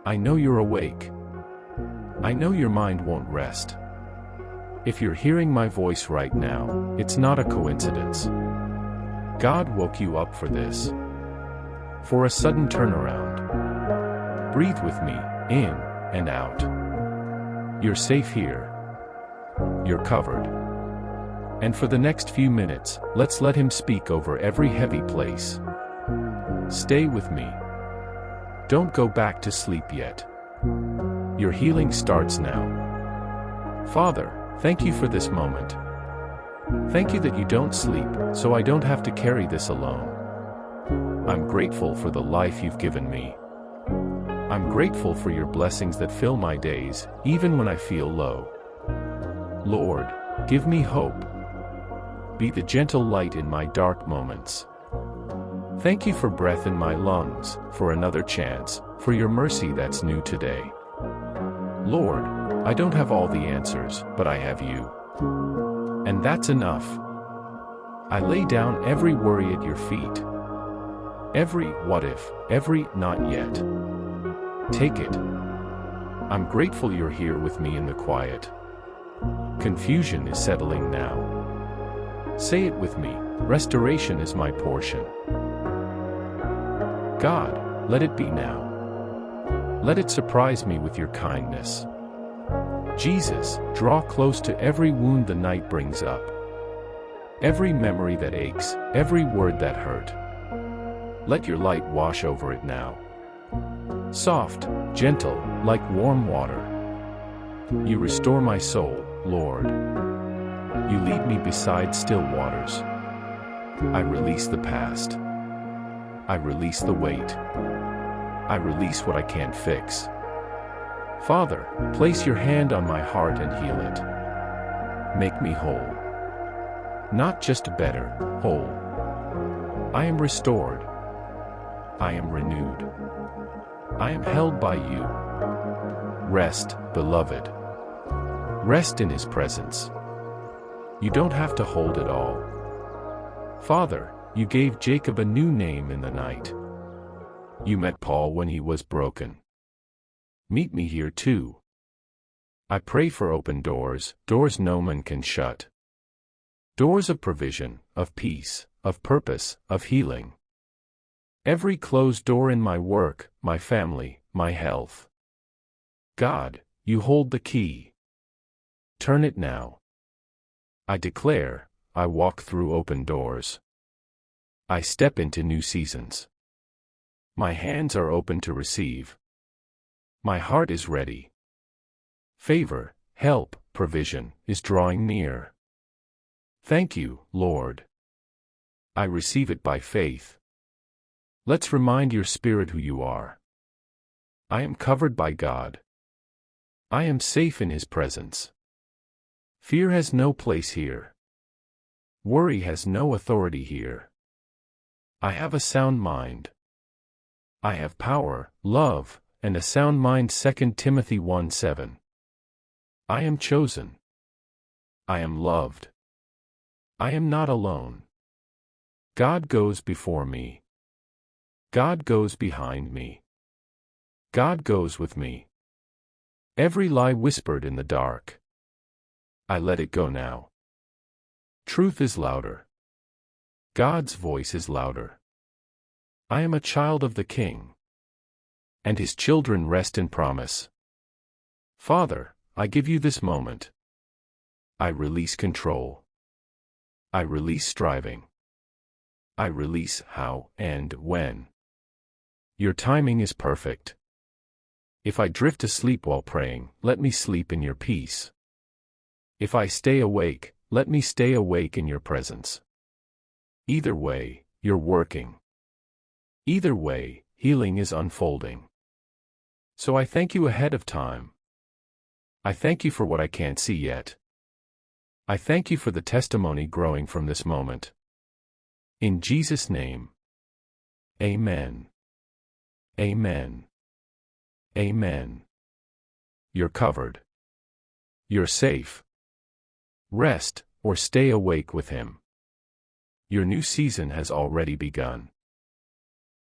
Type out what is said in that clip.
I know you're awake. I know your mind won't rest. If you're hearing my voice right now, it's not a coincidence. God woke you up for this. For a sudden turnaround. Breathe with me, in and out. You're safe here. You're covered. And for the next few minutes, let's let Him speak over every heavy place. Stay with me. Don't go back to sleep yet. Your healing starts now. Father, thank you for this moment. Thank you that you don't sleep, so I don't have to carry this alone. I'm grateful for the life you've given me. I'm grateful for your blessings that fill my days, even when I feel low. Lord, give me hope. Be the gentle light in my dark moments. Thank you for breath in my lungs, for another chance, for your mercy that's new today. Lord, I don't have all the answers, but I have you. And that's enough. I lay down every worry at your feet. Every what if, every not yet. Take it. I'm grateful you're here with me in the quiet. Confusion is settling now. Say it with me, restoration is my portion. God, let it be now. Let it surprise me with your kindness. Jesus, draw close to every wound the night brings up. Every memory that aches, every word that hurt. Let your light wash over it now. Soft, gentle, like warm water. You restore my soul, Lord. You lead me beside still waters. I release the past. I release the weight. I release what I can't fix. Father, place your hand on my heart and heal it. Make me whole. Not just better, whole. I am restored. I am renewed. I am held by you. Rest, beloved. Rest in His presence. You don't have to hold it all. Father, you gave Jacob a new name in the night. You met Paul when he was broken. Meet me here too. I pray for open doors, doors no man can shut. Doors of provision, of peace, of purpose, of healing. Every closed door in my work, my family, my health. God, you hold the key. Turn it now. I declare, I walk through open doors. I step into new seasons. My hands are open to receive. My heart is ready. Favor, help, provision, is drawing near. Thank you, Lord. I receive it by faith. Let's remind your spirit who you are. I am covered by God. I am safe in His presence. Fear has no place here. Worry has no authority here. I have a sound mind. I have power, love, and a sound mind. 2 Timothy 1:7. I am chosen. I am loved. I am not alone. God goes before me. God goes behind me. God goes with me. Every lie whispered in the dark, I let it go now. Truth is louder. God's voice is louder. I am a child of the King. And His children rest in promise. Father, I give you this moment. I release control. I release striving. I release how and when. Your timing is perfect. If I drift asleep while praying, let me sleep in your peace. If I stay awake, let me stay awake in your presence. Either way, you're working. Either way, healing is unfolding. So I thank you ahead of time. I thank you for what I can't see yet. I thank you for the testimony growing from this moment. In Jesus' name. Amen. Amen. Amen. You're covered. You're safe. Rest, or stay awake with Him. Your new season has already begun.